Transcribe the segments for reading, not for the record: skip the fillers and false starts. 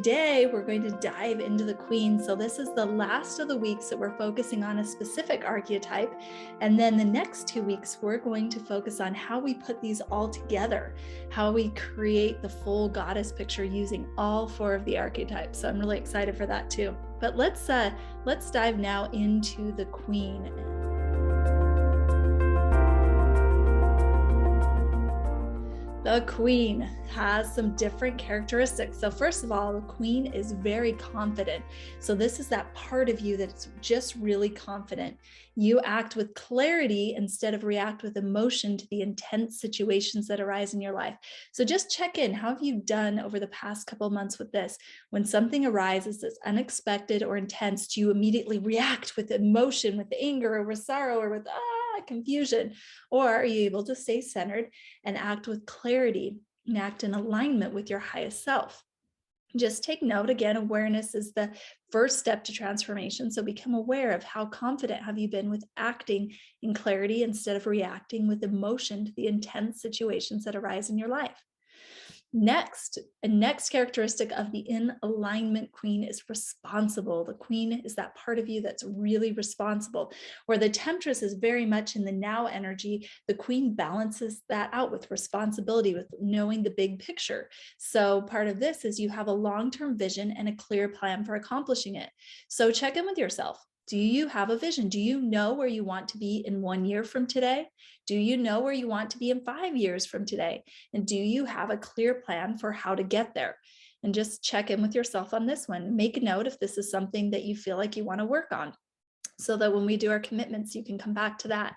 Today, we're going to dive into the Queen. So this is the last of the weeks that we're focusing on a specific archetype. And then the next 2 weeks, we're going to focus on how we put these all together, how we create the full goddess picture using all 4 of the archetypes. So I'm really excited for that too. But let's dive now into the Queen. The Queen has some different characteristics. So first of all, the Queen is very confident. So this is that part of you that's just really confident. You act with clarity instead of react with emotion to the intense situations that arise in your life. So just check in. How have you done over the past couple of months with this? When something arises that's unexpected or intense, do you immediately react with emotion, with anger, or with sorrow, or with confusion? Or are you able to stay centered and act with clarity and act in alignment with your highest self? Just take note, again, awareness is the first step to transformation. So become aware of how confident have you been with acting in clarity instead of reacting with emotion to the intense situations that arise in your life. Next, a next characteristic of the in alignment Queen is responsible. The Queen is that part of you that's really responsible. Where the Temptress is very much in the now energy, the Queen balances that out with responsibility, with knowing the big picture. So part of this is you have a long-term vision and a clear plan for accomplishing it. So check in with yourself. Do you have a vision? Do you know where you want to be in 1 year from today? Do you know where you want to be in 5 years from today? And do you have a clear plan for how to get there? And just check in with yourself on this one. Make a note if this is something that you feel like you want to work on, so that when we do our commitments, you can come back to that.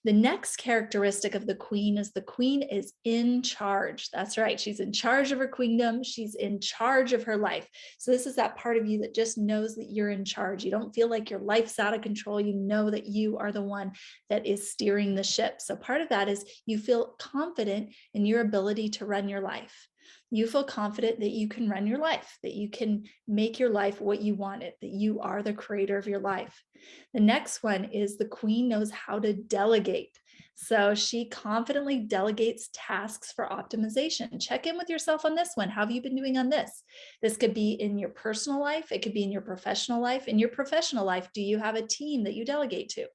The next characteristic of the Queen is in charge. That's right. She's in charge of her queendom. She's in charge of her life. So this is that part of you that just knows that you're in charge. You don't feel like your life's out of control. You know that you are the one that is steering the ship. So part of that is you feel confident in your ability to run your life. You feel confident that you can run your life, that you can make your life what you want it, that you are the creator of your life. The next one is the Queen knows how to delegate. So she confidently delegates tasks for optimization. Check in with yourself on this one. How have you been doing on this? This could be in your personal life. It could be in your professional life. In your professional life, do you have a team that you delegate to?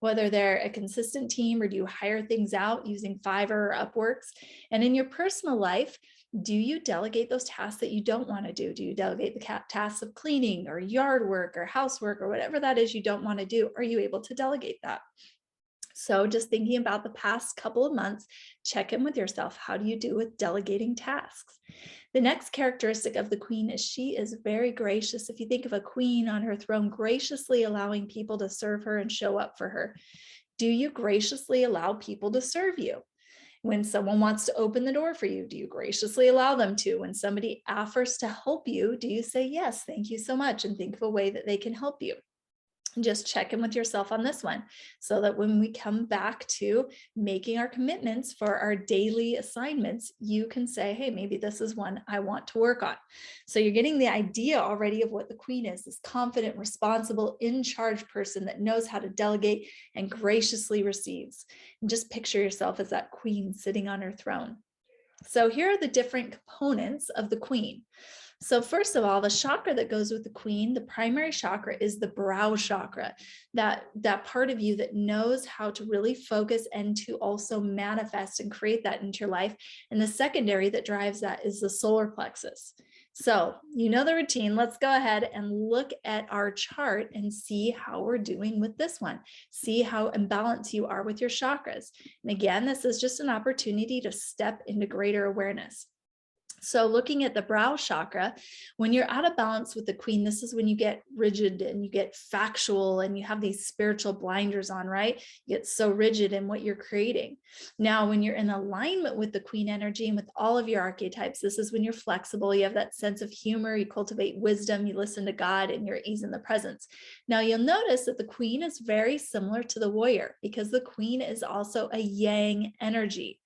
Whether they're a consistent team or do you hire things out using Fiverr or Upworks? And in your personal life, do you delegate those tasks that you don't want to do? Do you delegate the tasks of cleaning or yard work or housework or whatever that is you don't want to do? Are you able to delegate that? So just thinking about the past couple of months, check in with yourself. How do you do with delegating tasks? The next characteristic of the Queen is she is very gracious. If you think of a queen on her throne, graciously allowing people to serve her and show up for her. Do you graciously allow people to serve you? When someone wants to open the door for you, do you graciously allow them to? When somebody offers to help you, do you say, yes, thank you so much, and think of a way that they can help you? And just check in with yourself on this one, so that when we come back to making our commitments for our daily assignments, you can say, hey, maybe this is one I want to work on. So you're getting the idea already of what the Queen is, this confident, responsible, in charge person that knows how to delegate and graciously receives. And just picture yourself as that Queen sitting on her throne. So here are the different components of the Queen. So first of all, the chakra that goes with the Queen, the primary chakra is the brow chakra, that part of you that knows how to really focus and to also manifest and create that into your life. And the secondary that drives that is the solar plexus. So you know the routine. Let's go ahead and look at our chart and see how we're doing with this one. See how imbalanced you are with your chakras. And again, this is just an opportunity to step into greater awareness. So looking at the brow chakra, when you're out of balance with the Queen, this is when you get rigid and you get factual and you have these spiritual blinders on, right? You get so rigid in what you're creating. Now, when you're in alignment with the Queen energy and with all of your archetypes, this is when you're flexible, you have that sense of humor, you cultivate wisdom, you listen to God, and you're ease in the presence. Now, you'll notice that the Queen is very similar to the warrior, because the Queen is also a yang energy.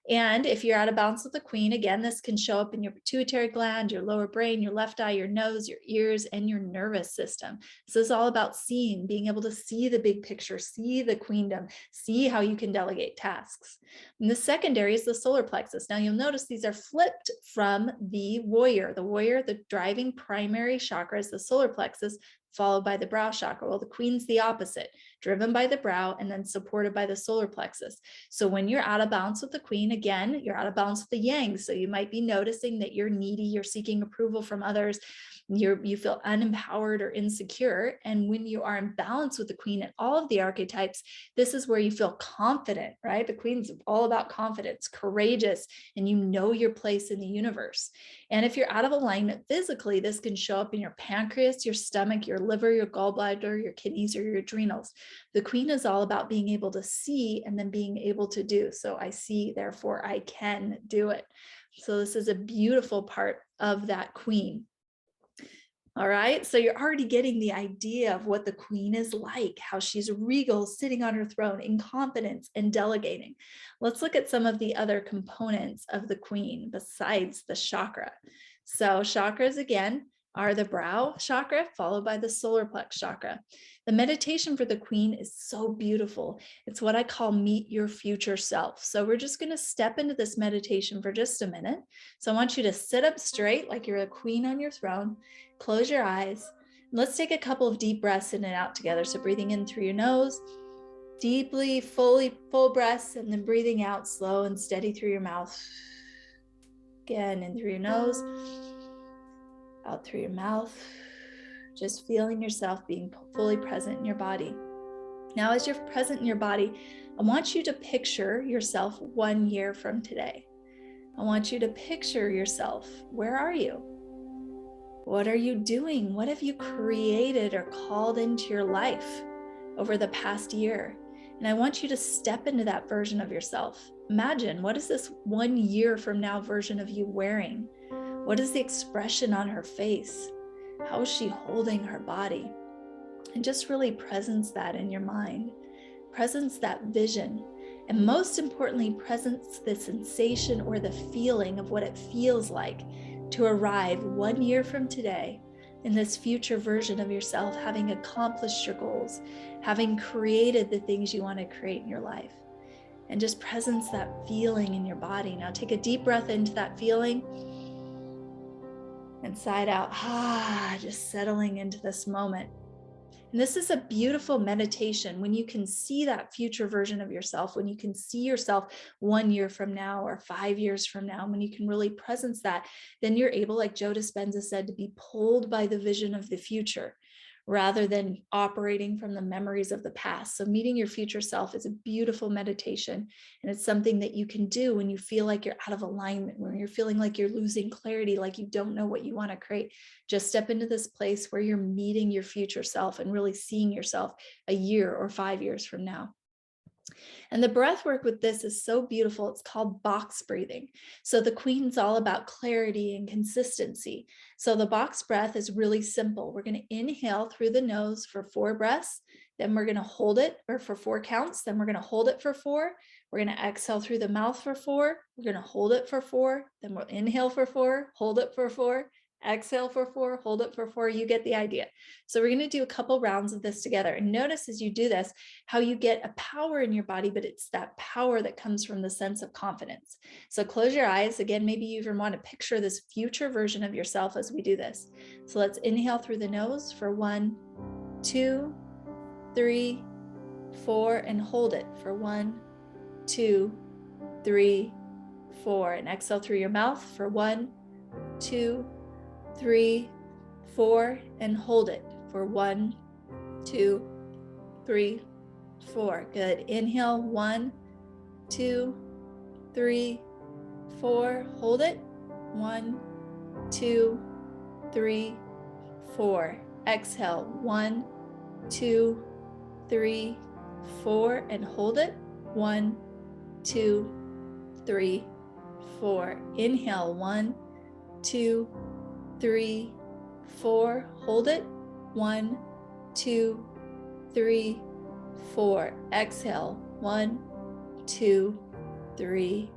And if you're out of balance with the Queen, again, this can show up in your pituitary gland, your lower brain, your left eye, your nose, your ears, and your nervous system. So it's all about seeing, being able to see the big picture, see the queendom, see how you can delegate tasks. And the secondary is the solar plexus. Now you'll notice these are flipped from the warrior. The warrior, the driving primary chakra, is the solar plexus, followed by the brow chakra. Well, the Queen's the opposite, driven by the brow and then supported by the solar plexus. So when you're out of balance with the Queen, again, you're out of balance with the yang. So you might be noticing that you're needy, you're seeking approval from others, you feel unempowered or insecure. And when you are in balance with the Queen and all of the archetypes, this is where you feel confident, right? The Queen's all about confidence, courageous, and you know your place in the universe. And if you're out of alignment physically, this can show up in your pancreas, your stomach, your liver, your gallbladder, your kidneys, or your adrenals. The Queen is all about being able to see and then being able to do. So I see, therefore I can do it. So this is a beautiful part of that Queen. All right, so you're already getting the idea of what the Queen is like, how she's regal, sitting on her throne in confidence and delegating. Let's look at some of the other components of the Queen besides the chakra. So chakras, again, are the brow chakra, followed by the solar plex chakra. The meditation for the Queen is so beautiful. It's what I call meet your future self. So we're just going to step into this meditation for just a minute. So I want you to sit up straight like you're a queen on your throne. Close your eyes. Let's take a couple of deep breaths in and out together. So breathing in through your nose, deeply, full breaths, and then breathing out slow and steady through your mouth. Again, in through your nose, out through your mouth, just feeling yourself being fully present in your body. Now, as you're present in your body, I want you to picture yourself 1 year from today. I want you to picture yourself. Where are you? What are you doing? What have you created or called into your life over the past year? And I want you to step into that version of yourself. Imagine, what is this 1 year from now version of you wearing? What is the expression on her face? How is she holding her body? And just really presence that in your mind. Presence that vision. And most importantly, presence the sensation or the feeling of what it feels like to arrive 1 year from today in this future version of yourself, having accomplished your goals, having created the things you want to create in your life. And just presence that feeling in your body. Now take a deep breath into that feeling and sigh out, just settling into this moment. And this is a beautiful meditation when you can see that future version of yourself, when you can see yourself 1 year from now or 5 years from now, when you can really presence that, then you're able, like Joe Dispenza said, to be pulled by the vision of the future rather than operating from the memories of the past. So meeting your future self is a beautiful meditation. And it's something that you can do when you feel like you're out of alignment, when you're feeling like you're losing clarity, like you don't know what you want to create. Just step into this place where you're meeting your future self and really seeing yourself 1 year or 5 years from now. And the breath work with this is so beautiful. It's called box breathing. So the Queen's all about clarity and consistency. So the box breath is really simple. We're going to inhale through the nose for 4 breaths. Then we're going to hold it for 4 counts. Then we're going to hold it for 4. We're going to exhale through the mouth for 4. We're going to hold it for 4. Then we'll inhale for 4, hold it for 4. Exhale for 4, hold it for 4. You get the idea. So we're going to do a couple rounds of this together. And notice as you do this, how you get a power in your body, but it's that power that comes from the sense of confidence. So close your eyes. Again, maybe you even want to picture this future version of yourself as we do this. So let's inhale through the nose for 1, 2, 3, 4, and hold it for 1, 2, 3, 4. And exhale through your mouth for 1, 2, 3, 4, and hold it for 1, 2, 3, 4. Good. Inhale 1, 2, 3, 4. Hold it. 1, 2, 3, 4. Exhale 1, 2, 3, 4, and hold it. 1, 2, 3, 4. Inhale 1, 2, 3, 4. Hold it. 1, 2, 3, 4. Exhale 1, 2, 3,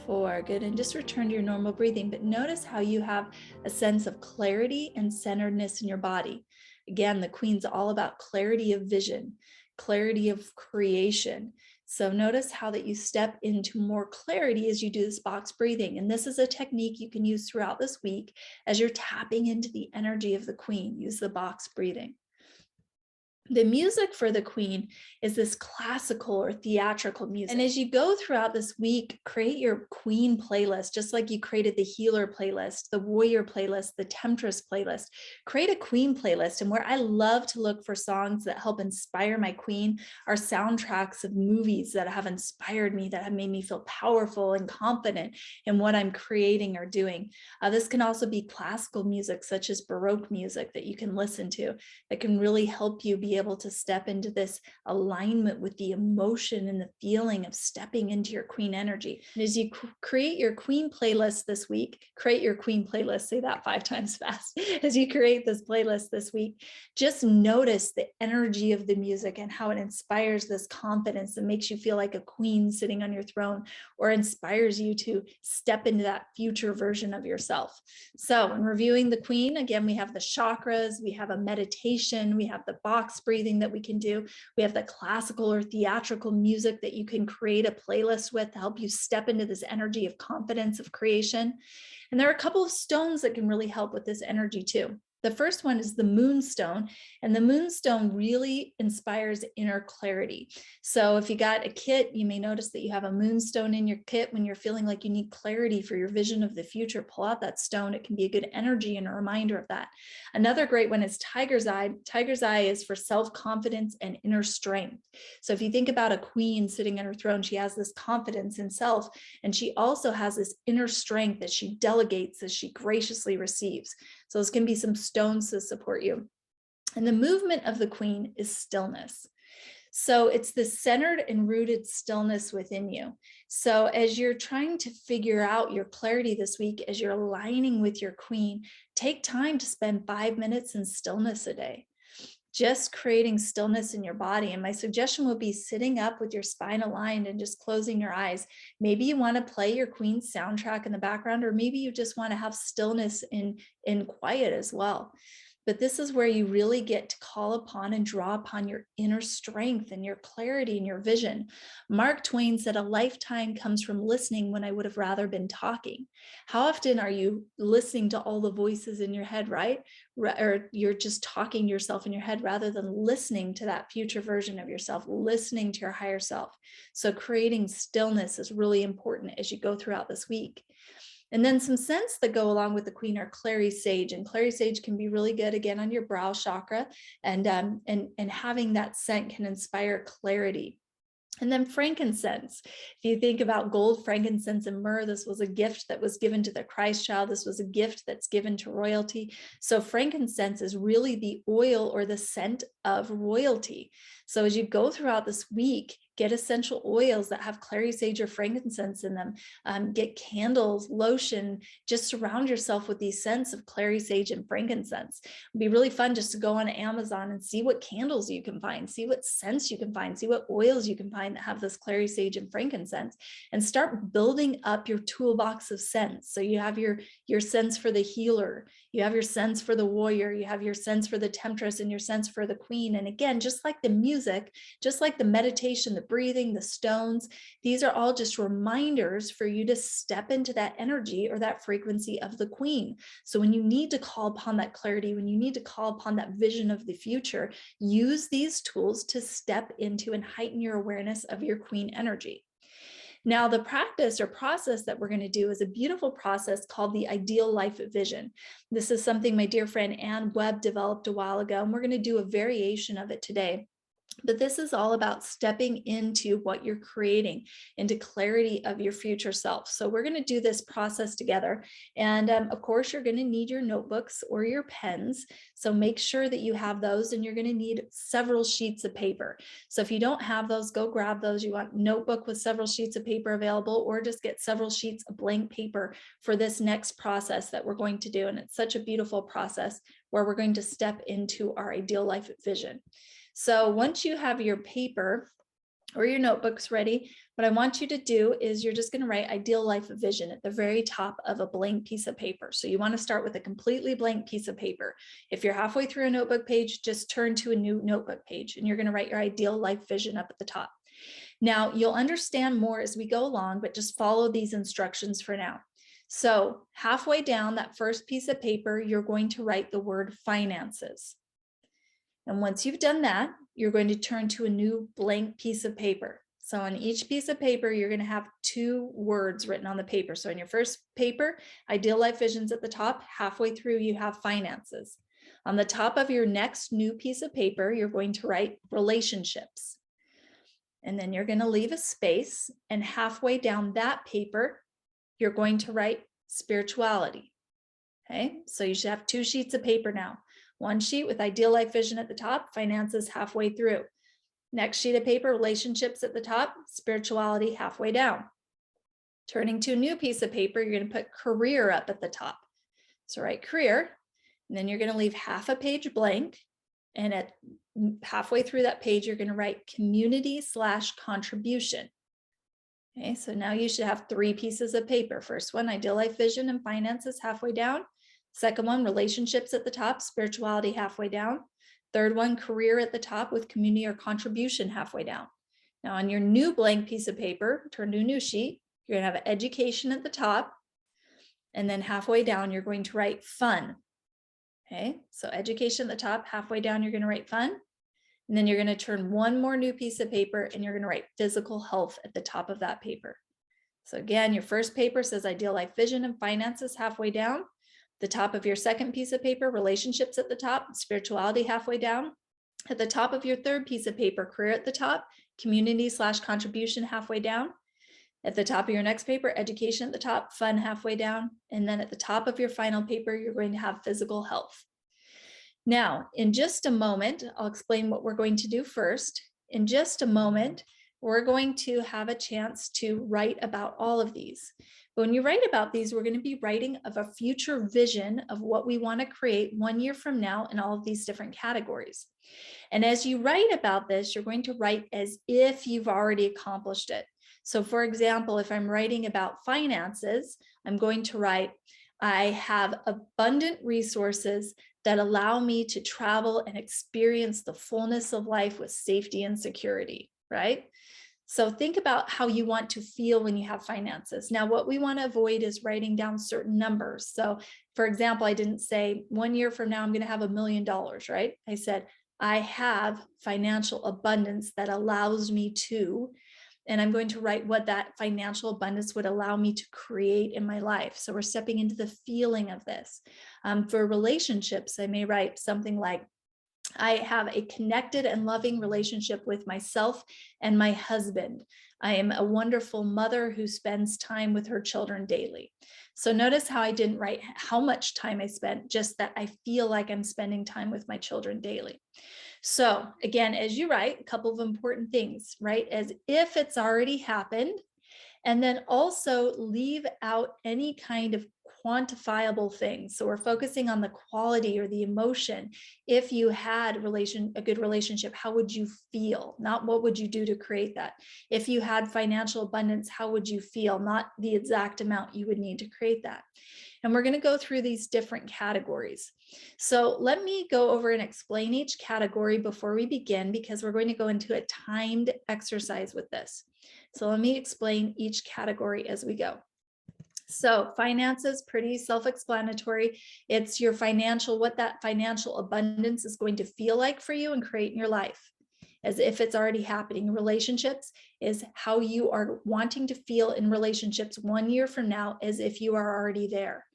4. Good. And just return to your normal breathing. But notice how you have a sense of clarity and centeredness in your body. Again, the Queen's all about clarity of vision, clarity of creation. So notice how that you step into more clarity as you do this box breathing. And this is a technique you can use throughout this week as you're tapping into the energy of the Queen. Use the box breathing. The music for the Queen is this classical or theatrical music. And as you go throughout this week, create your Queen playlist, just like you created the Healer playlist, the Warrior playlist, the Temptress playlist. Create a Queen playlist. And where I love to look for songs that help inspire my Queen are soundtracks of movies that have inspired me, that have made me feel powerful and confident in what I'm creating or doing. This can also be classical music, such as Baroque music, that you can listen to, that can really help you be able to step into this alignment with the emotion and the feeling of stepping into your Queen energy. And as you create your Queen playlist this week, create your Queen playlist, say that 5 times fast. As you create this playlist this week, just notice the energy of the music and how it inspires this confidence that makes you feel like a queen sitting on your throne, or inspires you to step into that future version of yourself. So in reviewing the Queen, again, we have the chakras, we have a meditation, we have the box breathing that we can do. We have the classical or theatrical music that you can create a playlist with to help you step into this energy of confidence of creation. And there are a couple of stones that can really help with this energy too. The first one is the moonstone, and the moonstone really inspires inner clarity. So if you got a kit, you may notice that you have a moonstone in your kit. When you're feeling like you need clarity for your vision of the future, pull out that stone. It can be a good energy and a reminder of that. Another great one is tiger's eye. Tiger's eye is for self-confidence and inner strength. So if you think about a queen sitting on her throne, she has this confidence in self, and she also has this inner strength that she delegates as she graciously receives. So those can be some stones to support you. And the movement of the Queen is stillness. So it's the centered and rooted stillness within you. So as you're trying to figure out your clarity this week, as you're aligning with your Queen, take time to spend 5 minutes in stillness a day, just creating stillness in your body. And my suggestion would be sitting up with your spine aligned and just closing your eyes. Maybe you want to play your Queen soundtrack in the background, or maybe you just want to have stillness in quiet as well. But this is where you really get to call upon and draw upon your inner strength and your clarity and your vision. Mark Twain said, "A lifetime comes from listening when I would have rather been talking." How often are you listening to all the voices in your head, right? Or you're just talking to yourself in your head rather than listening to that future version of yourself, listening to your higher self. So creating stillness is really important as you go throughout this week. And then some scents that go along with the Queen are clary sage, and clary sage can be really good again on your brow chakra, and having that scent can inspire clarity. And then frankincense. If you think about gold, frankincense, and myrrh, this was a gift that was given to the Christ child. This was a gift that's given to royalty. So frankincense is really the oil or the scent of royalty. So as you go throughout this week, get essential oils that have clary sage or frankincense in them. Get candles, lotion, just surround yourself with these scents of clary sage and frankincense. It'd be really fun just to go on Amazon and see what candles you can find, see what scents you can find, see what oils you can find that have this clary sage and frankincense, and start building up your toolbox of scents. So you have your scents for the healer, you have your scents for the warrior, you have your scents for the temptress, and your scents for the queen. And again, just like the music, just like the meditation, the breathing, the stones, these are all just reminders for you to step into that energy or that frequency of the queen. So when you need to call upon that clarity, when you need to call upon that vision of the future, use these tools to step into and heighten your awareness of your queen energy. Now, the practice or process that we're going to do is a beautiful process called the Ideal Life Vision. This is something my dear friend Ann Webb developed a while ago, and we're going to do a variation of it today. But this is all about stepping into what you're creating, into clarity of your future self. So we're going to do this process together. And of course, you're going to need your notebooks or your pens. So make sure that you have those, and you're going to need several sheets of paper. So if you don't have those, go grab those. You want a notebook with several sheets of paper available, or just get several sheets of blank paper for this next process that we're going to do. And it's such a beautiful process where we're going to step into our ideal life vision. So once you have your paper, or your notebook's ready, what I want you to do is you're just going to write ideal life vision at the very top of a blank piece of paper. So you want to start with a completely blank piece of paper. If you're halfway through a notebook page, just turn to a new notebook page and you're going to write your ideal life vision up at the top. Now, you'll understand more as we go along, but just follow these instructions for now. So halfway down that first piece of paper, you're going to write the word finances. And once you've done that, you're going to turn to a new blank piece of paper. So on each piece of paper, you're going to have 2 words written on the paper. So in your first paper, ideal life visions at the top, halfway through you have finances. On the top of your next new piece of paper, you're going to write relationships. And then you're going to leave a space, and halfway down that paper, you're going to write spirituality. Okay, so you should have 2 sheets of paper now. One sheet with ideal life vision at the top, finances halfway through. Next sheet of paper, relationships at the top, spirituality halfway down. Turning to a new piece of paper, you're going to put career up at the top. So write career, and then you're going to leave half a page blank. And at halfway through that page, you're going to write community/contribution. Okay, so now you should have 3 pieces of paper. First one, ideal life vision and finances halfway down. Second one, relationships at the top, spirituality halfway down. Third one, career at the top with community or contribution halfway down. Now on your new blank piece of paper, turn to a new sheet, you're going to have education at the top. And then halfway down, you're going to write fun. Okay, so education at the top, halfway down, you're going to write fun. And then you're going to turn one more new piece of paper and you're going to write physical health at the top of that paper. So again, your first paper says ideal life vision and finances halfway down. The top of your second piece of paper, relationships at the top, spirituality halfway down. At the top of your third piece of paper, career at the top, community/contribution halfway down. At the top of your next paper, education at the top, fun halfway down. And then at the top of your final paper, you're going to have physical health. Now, in just a moment, I'll explain what we're going to do first. In just a moment, we're going to have a chance to write about all of these. But when you write about these, we're going to be writing of a future vision of what we want to create 1 year from now in all of these different categories. And as you write about this, you're going to write as if you've already accomplished it. So for example, if I'm writing about finances, I'm going to write, I have abundant resources that allow me to travel and experience the fullness of life with safety and security, right? So think about how you want to feel when you have finances. Now, what we want to avoid is writing down certain numbers. So for example, I didn't say 1 year from now, I'm going to have $1 million, right? I said, I have financial abundance that allows me to, and I'm going to write what that financial abundance would allow me to create in my life. So we're stepping into the feeling of this. For relationships, I may write something like, I have a connected and loving relationship with myself and my husband. I am a wonderful mother who spends time with her children daily. So notice how I didn't write how much time I spent, just that I feel like I'm spending time with my children daily. So again, as you write, a couple of important things, right? As if it's already happened, and then also leave out any kind of quantifiable things. So we're focusing on the quality or the emotion. If you had a good relationship, how would you feel? Not what would you do to create that. If you had financial abundance, how would you feel? Not the exact amount you would need to create that. And we're going to go through these different categories. So let me go over and explain each category before we begin, because we're going to go into a timed exercise with this. So let me explain each category as we go. So finances, pretty self-explanatory. It's your financial, what that financial abundance is going to feel like for you and create in your life, as if it's already happening. Relationships is how you are wanting to feel in relationships 1 year from now, as if you are already there.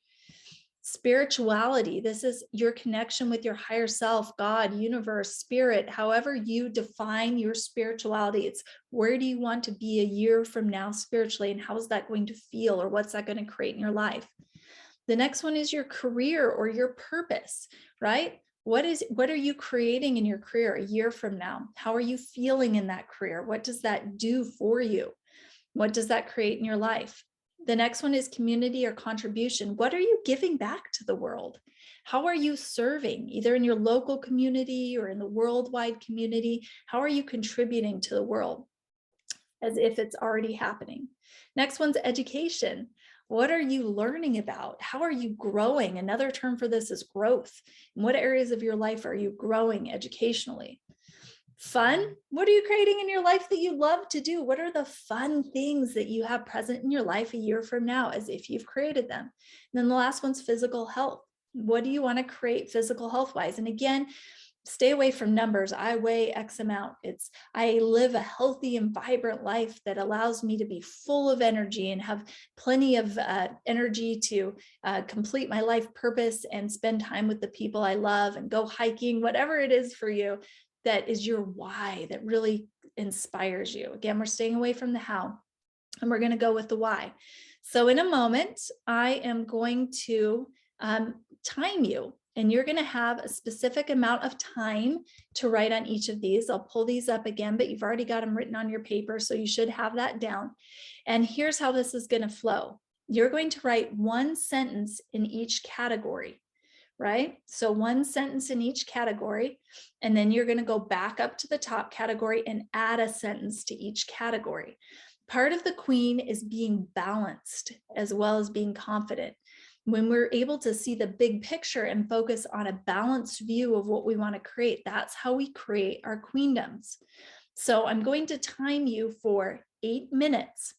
Spirituality, this is your connection with your higher self, God, universe, spirit, however you define your spirituality. It's where do you want to be a year from now spiritually, and how is that going to feel, or what's that going to create in your life? The next one is your career or your purpose, right? What are you creating in your career a year from now? How are you feeling in that career? What does that do for you? What does that create in your life? The next one is community or contribution. What are you giving back to the world? How are you serving, either in your local community or in the worldwide community? How are you contributing to the world? as if it's already happening. Next one's education. What are you learning about? How are you growing? Another term for this is growth. In what areas of your life are you growing educationally? Fun. What are you creating in your life that you love to do? What are the fun things that you have present in your life a year from now, as if you've created them? And then the last one's physical health. What do you want to create physical health wise? And again, stay away from numbers. I weigh X amount. I live a healthy and vibrant life that allows me to be full of energy and have plenty of energy to complete my life purpose and spend time with the people I love and go hiking, whatever it is for you that is your why, that really inspires you. Again, we're staying away from the how, and we're going to go with the why. So in a moment, I am going to time you, and you're going to have a specific amount of time to write on each of these. I'll pull these up again, but you've already got them written on your paper, so you should have that down. And here's how this is going to flow. You're going to write one sentence in each category, right? So one sentence in each category, and then you're going to go back up to the top category and add a sentence to each category. Part of the Queen is being balanced as well as being confident. When we're able to see the big picture and focus on a balanced view of what we want to create, that's how we create our queendoms. So I'm going to time you for 8 minutes.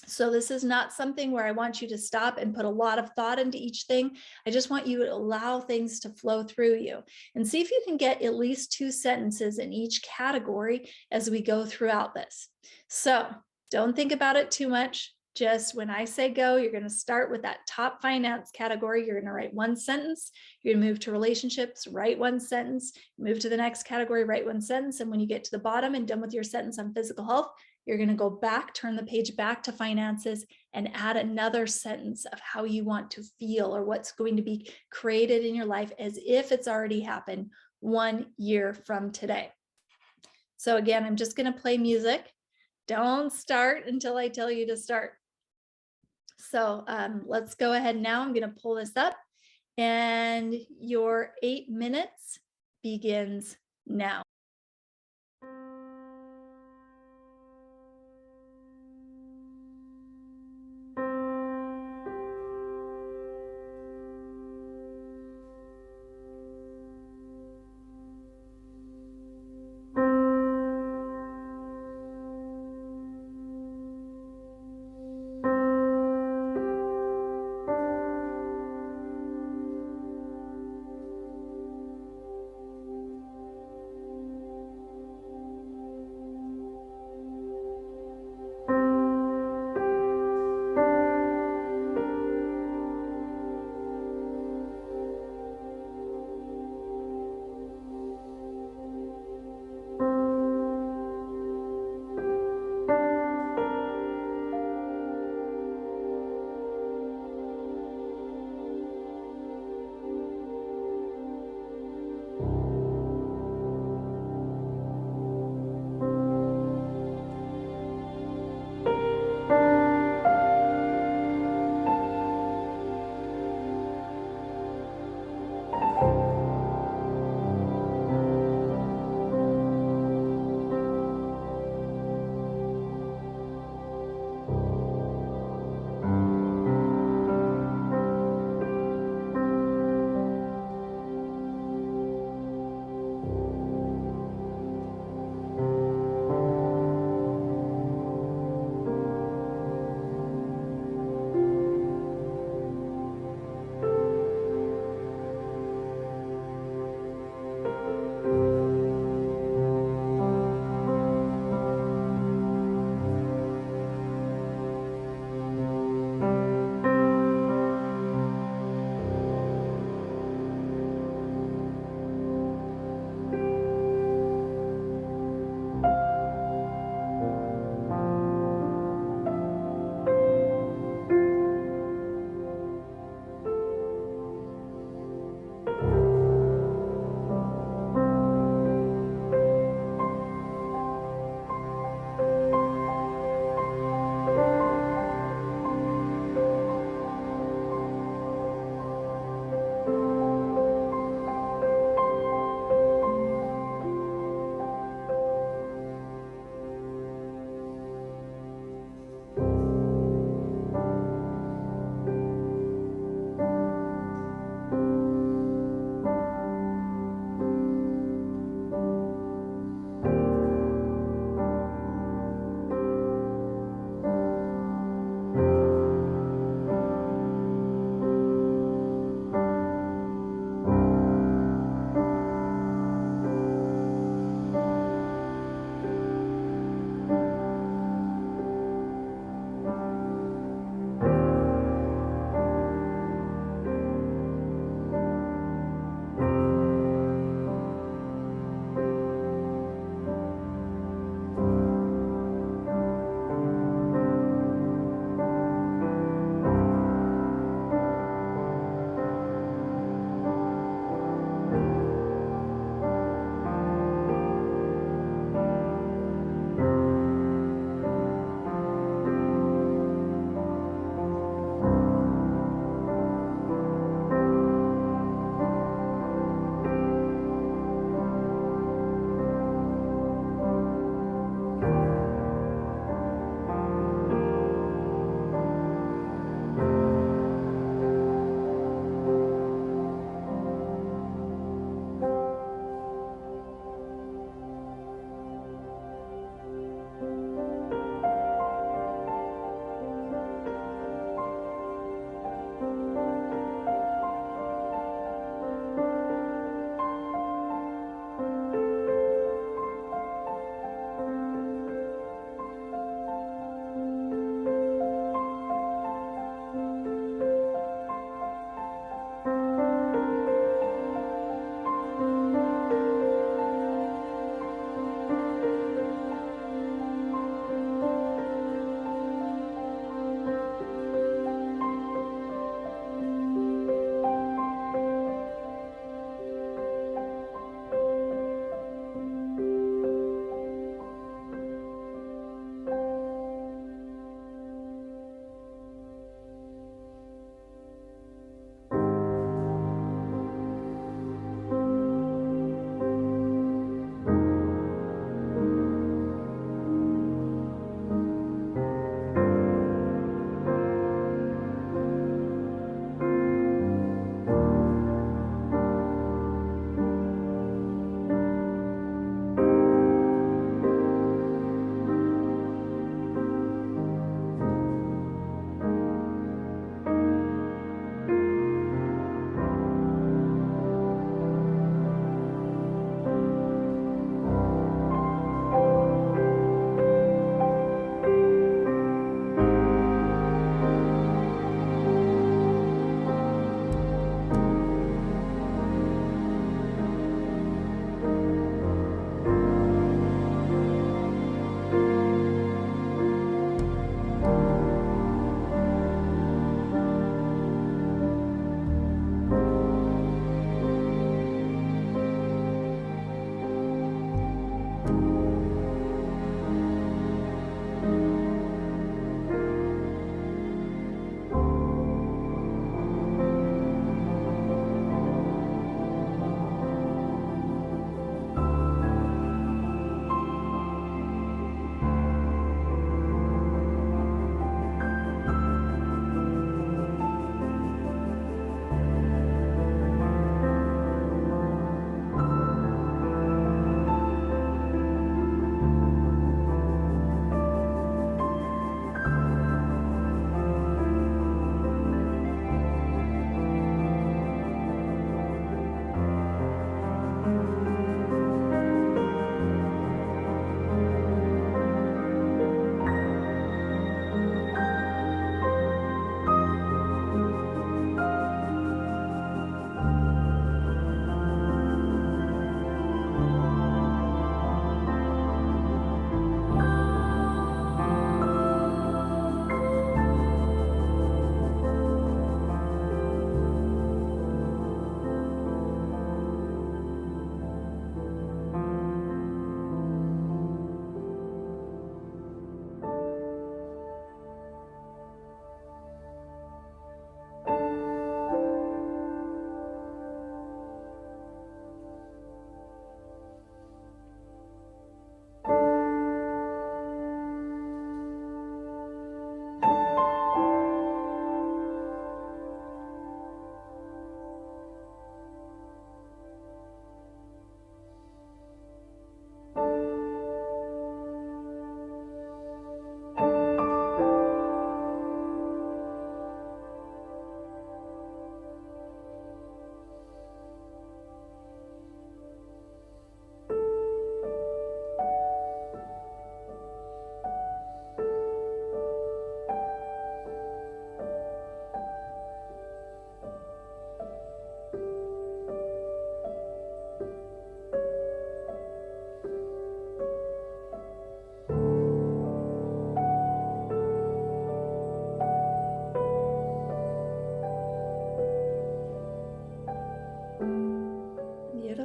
So this is not something where I want you to stop and put a lot of thought into each thing. I just want you to allow things to flow through you and see if you can get at least 2 sentences in each category as we go throughout this. So don't think about it too much. Just when I say go, you're going to start with that top finance category. You're going to write one sentence. You're going to move to relationships, write one sentence, move to the next category, write one sentence. And when you get to the bottom and done with your sentence on physical health, you're going to go back, turn the page back to finances, and add another sentence of how you want to feel or what's going to be created in your life as if it's already happened 1 year from today. So again, I'm just going to play music. Don't start until I tell you to start. So let's go ahead now. I'm going to pull this up, and your 8 minutes begins now.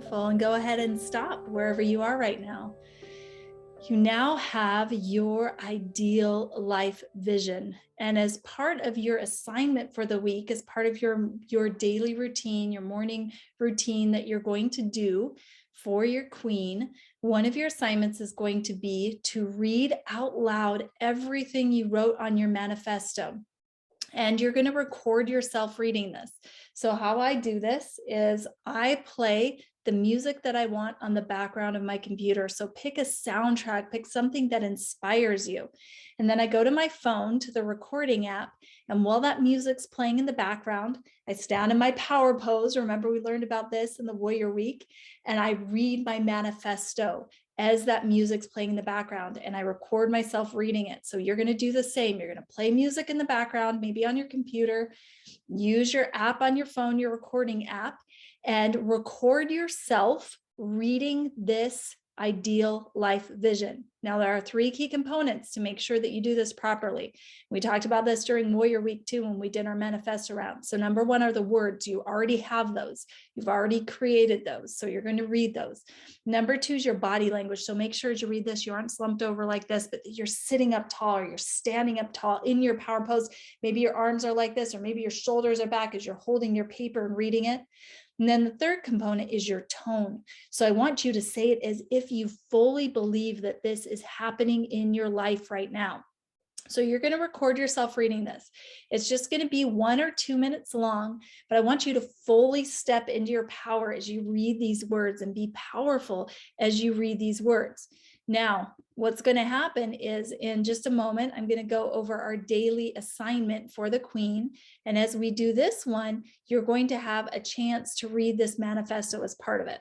Beautiful. And go ahead and stop wherever you are right now. You now have your ideal life vision. And as part of your assignment for the week, as part of your daily routine, your morning routine that you're going to do for your queen, one of your assignments is going to be to read out loud everything you wrote on your manifesto. And you're going to record yourself reading this. So how I do this is I play the music that I want on the background of my computer. So pick a soundtrack, pick something that inspires you. And then I go to my phone, to the recording app. And while that music's playing in the background, I stand in my power pose. Remember, we learned about this in the Warrior Week. And I read my manifesto as that music's playing in the background, and I record myself reading it. So you're going to do the same. You're going to play music in the background, maybe on your computer, use your app on your phone, your recording app, and record yourself reading this ideal life vision. Now, there are 3 key components to make sure that you do this properly. We talked about this during Warrior Week 2 when we did our manifesto round. So number 1 are the words. You already have those. You've already created those. So you're going to read those. Number 2 is your body language. So make sure as you read this, you aren't slumped over like this, but you're sitting up tall or you're standing up tall in your power pose. Maybe your arms are like this, or maybe your shoulders are back as you're holding your paper and reading it. And then the third component is your tone. So I want you to say it as if you fully believe that this is happening in your life right now. So you're going to record yourself reading this. It's just going to be 1 or 2 minutes long, but I want you to fully step into your power as you read these words and be powerful as you read these words. Now, what's going to happen is in just a moment, I'm going to go over our daily assignment for the queen. And as we do this one, you're going to have a chance to read this manifesto as part of it.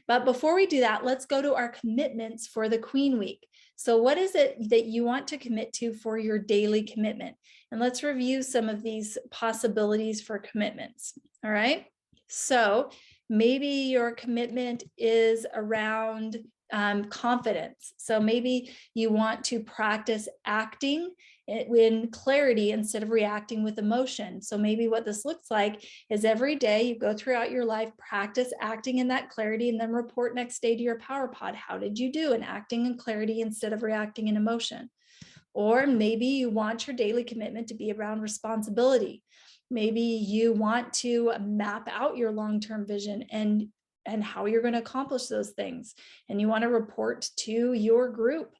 But before we do that, let's go to our commitments for the Queen Week. So what is it that you want to commit to for your daily commitment? And let's review some of these possibilities for commitments. All right. So maybe your commitment is around confidence. So maybe you want to practice acting in clarity instead of reacting with emotion. So maybe what this looks like is every day you go throughout your life, practice acting in that clarity, and then report next day to your power pod. How did you do in acting in clarity instead of reacting in emotion? Or maybe you want your daily commitment to be around responsibility. Maybe you want to map out your long-term vision and how you're going to accomplish those things. And you want to report to your group